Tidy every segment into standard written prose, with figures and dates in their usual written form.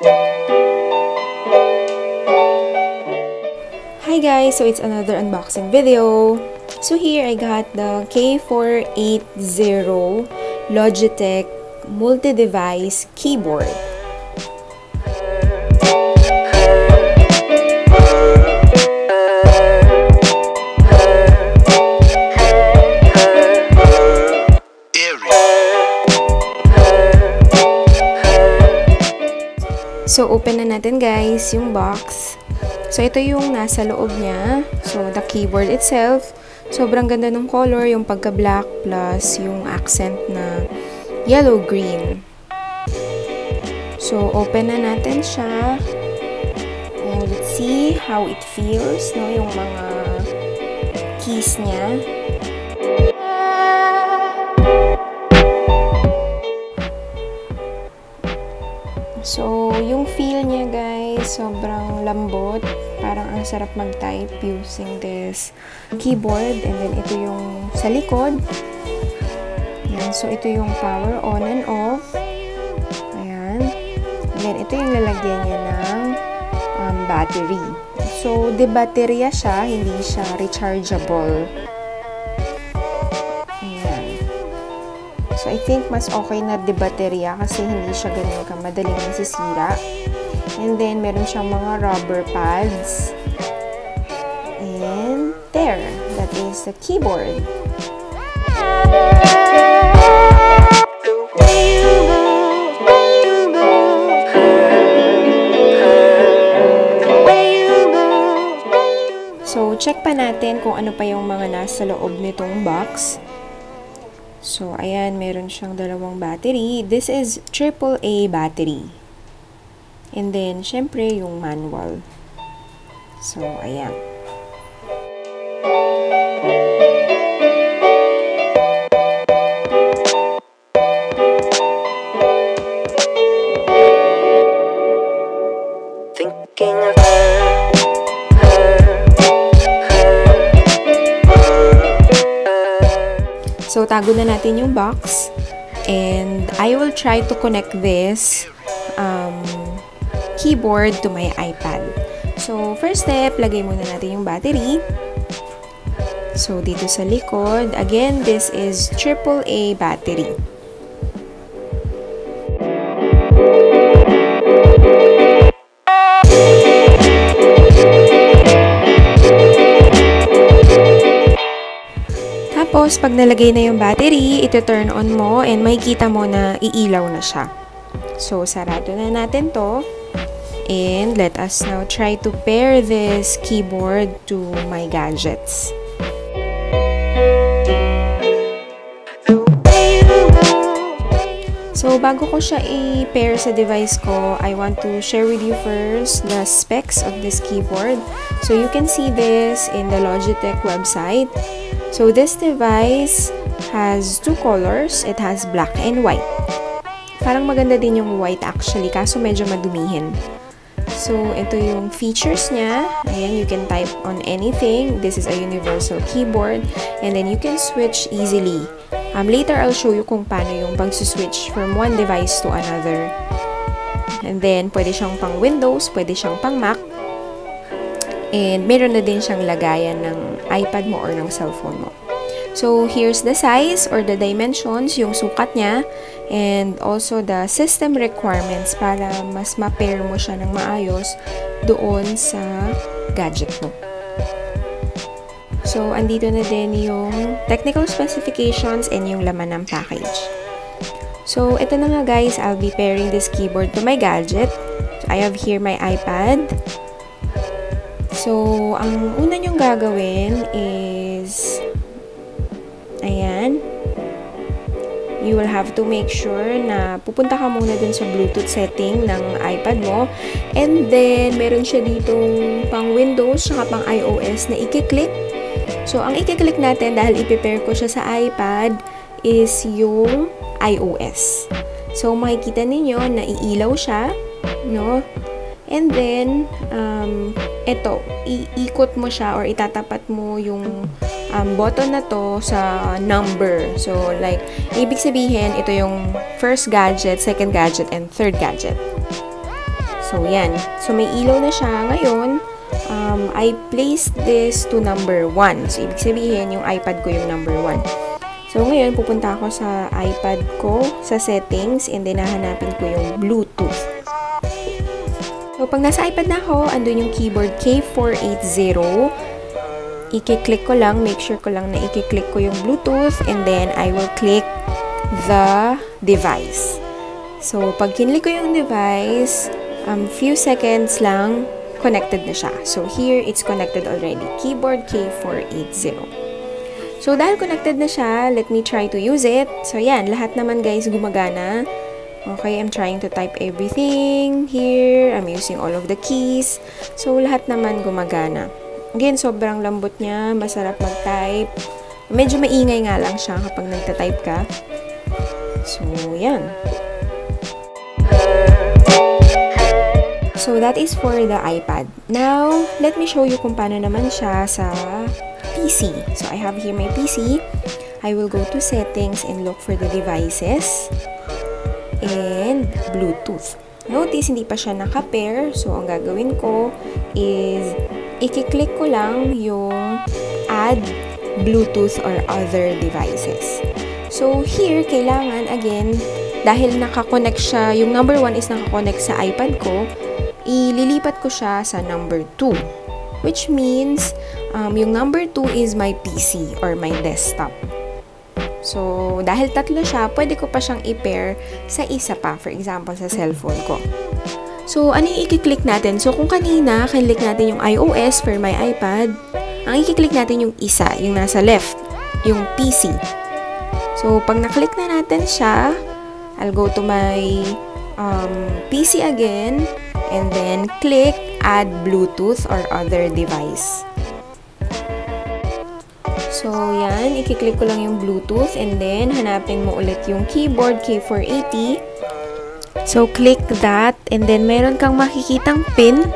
Hi guys, so it's another unboxing video. So here I got the K480 Logitech multi-device keyboard. So open na natin guys yung box. So, ito yung nasa loob niya. So, the keyboard itself. Sobrang ganda ng color, yung pagka-black plus yung accent na yellow-green. So, open na natin siya. And let's see how it feels, no? Yung mga keys niya. So, yung feel niya guys, sobrang lambot. Parang ang sarap mag-type using this keyboard. And then, ito yung sa likod. Ayan. So, ito yung power on and off. Ayan. And then, ito yung lalagyan niya ng battery. So, de-baterya siya. Hindi siya rechargeable. So, I think mas okay na de-baterya kasi hindi siya ganun madaling nasisira. And then, meron siyang mga rubber pads. And there, that is the keyboard. So, check pa natin kung ano pa yung mga nasa loob nitong box. So, ayan, meron siyang dalawang battery. This is AAA battery. And then, syempre, yung manual. So, ayan. Thinking of So, tago na natin yung box. And I will try to connect this keyboard to my iPad. So, first step, lagay muna natin yung battery. So, dito sa likod. Again, this is AAA battery. Tapos, pag nalagay na yung battery, ito turn on mo and makikita mo na iilaw na siya. So, sarado na natin to. And let us now try to pair this keyboard to my gadgets. So, bago ko siya i-pair sa device ko, I want to share with you first the specs of this keyboard. So, you can see this in the Logitech website. So, this device has two colors. It has black and white. Parang maganda din yung white actually, kaso medyo madumihin. So, ito yung features niya. Ayan, you can type on anything. This is a universal keyboard. And then, you can switch easily. Later, I'll show you kung paano yung pag-switch from one device to another. And then, pwede siyang pang Windows, pwede siyang pang Mac. And meron na din siyang lagayan ng iPad mo or ng cellphone mo. So, here's the size or the dimensions, yung sukat niya, and also the system requirements para mas ma-pair mo siya ng maayos doon sa gadget mo. So, andito na din yung technical specifications and yung laman ng package. So, ito na nga guys, I'll be pairing this keyboard to my gadget. So, I have here my iPad. So, ang una nyong gagawin is, ayan, you will have to make sure na pupunta ka muna dun sa Bluetooth setting ng iPad mo. And then, meron siya ditong pang Windows saka pang iOS na i-click. So, ang i-click natin dahil i-prepare ko siya sa iPad is yung iOS. So, makikita ninyo na iilaw siya, no? And then, ito, iikot mo siya or itatapat mo yung button na to sa number. So, like, ibig sabihin, ito yung first gadget, second gadget, and third gadget. So, yan. So, may ilaw na siya. Ngayon, I placed this to number 1. So, ibig sabihin, yung iPad ko yung number 1. So, ngayon, pupunta ako sa iPad ko, sa settings, and then hahanapin ko yung Bluetooth. So, pag nasa iPad na ako, andun yung keyboard K480. I-click ko lang, make sure ko lang na i-click ko yung Bluetooth, and then I will click the device. So, pag kinlik ko yung device, few seconds lang, connected na siya. So, here, it's connected already. Keyboard K480. So, dahil connected na siya, let me try to use it. So, yan. Lahat naman, guys, gumagana. Okay, I'm trying to type everything here. I'm using all of the keys. So, lahat naman gumagana. Again, sobrang lambot niya. Masarap mag-type. Medyo maingay nga lang siya kapag nagta-type ka. So, yan. So, that is for the iPad. Now, let me show you kung paano naman siya sa PC. So, I have here my PC. I will go to settings and look for the devices and Bluetooth. Notice, hindi pa siya naka-pair. So, ang gagawin ko is i-click ko lang yung add Bluetooth or other devices. So, here, kailangan, again, dahil nakakonect siya, yung number 1 is nakakonect sa iPad ko, ililipat ko siya sa number 2. Which means, yung number 2 is my PC or my desktop. So, dahil tatlo siya, pwede ko pa siyang i-pair sa isa pa. For example, sa cellphone ko. So, ano yung i-click natin? So, kung kanina, click natin yung iOS for my iPad, ang i-click natin yung isa, yung nasa left, yung PC. So, pag na-click na natin siya, I'll go to my PC again, and then click add Bluetooth or other device. So, yan. I-click ko lang yung Bluetooth, and then hanapin mo ulit yung keyboard K480. So, click that, and then meron kang makikitang pin.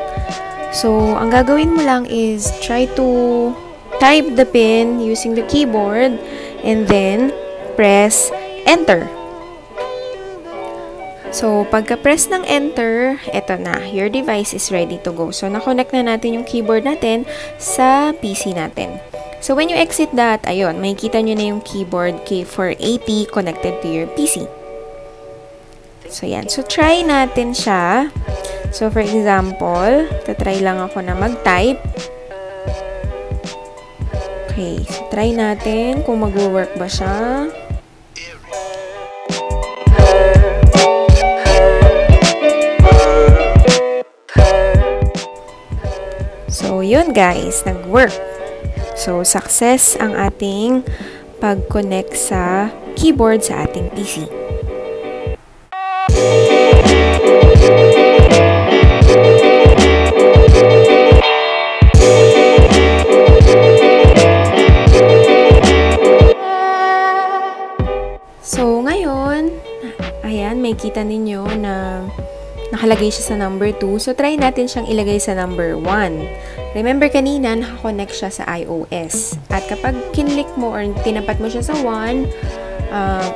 So, ang gagawin mo lang is try to type the pin using the keyboard, and then press enter. So, pagka-press ng enter, eto na, your device is ready to go. So, na-connect na natin yung keyboard natin sa PC natin. So, when you exit that, ayun, makikita nyo na yung keyboard K480 connected to your PC. So, yan. So, try natin siya. So, for example, tatry lang ako na mag-type. Okay, so try natin kung mag-work ba siya. So, yun guys, nag-work. So, success ang ating pag-connect sa keyboard sa ating PC. So, ngayon, ayan, may kita ninyo na nakalagay siya sa number 2. So, try natin siyang ilagay sa number 1. Remember kanina, nakakonect siya sa iOS. At kapag kinlik mo or tinapat mo siya sa 1,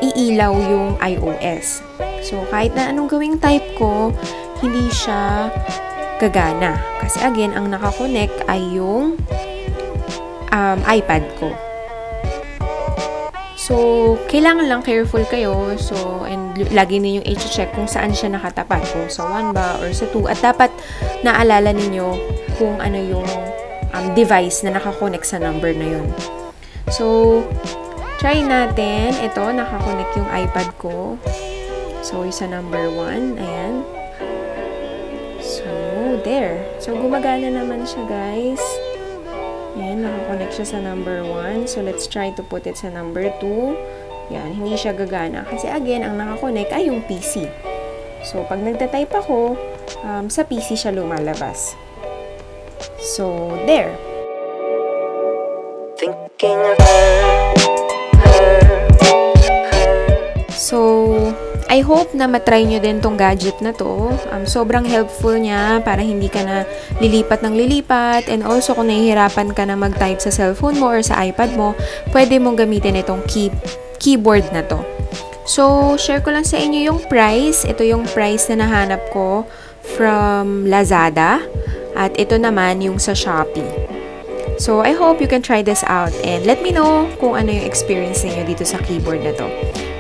iilaw yung iOS. So, kahit na anong gawing type ko, hindi siya gagana. Kasi again, ang nakakonect ay yung iPad ko. So, kailangan lang careful kayo. So, and lagi ninyong i-check kung saan siya nakatapat. Kung sa 1 ba or sa 2. At dapat naalala ninyo kung ano yung device na nakakonect sa number na yun. So, try natin. Ito, nakakonect yung iPad ko. So, yung sa number 1. Ayan. So, there. So, gumagana naman siya, guys. Ayan, nakakonect siya sa number 1. So, let's try to put it sa number 2. Yan, hindi siya gagana. Kasi again, ang nakakonect ay yung PC. So, pag nagtatype ako, sa PC siya lumalabas. So, there. So, I hope na matry nyo din tong gadget na to. Sobrang helpful niya para hindi ka na lilipat ng lilipat. And also, kung nahihirapan ka na mag-type sa cellphone mo or sa iPad mo, pwede mong gamitin itong keyboard na to. So, share ko lang sa inyo yung price. Ito yung price na nahanap ko from Lazada. At ito naman yung sa Shopee. So, I hope you can try this out and let me know kung ano yung experience niyo dito sa keyboard na to.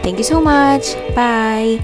Thank you so much! Bye!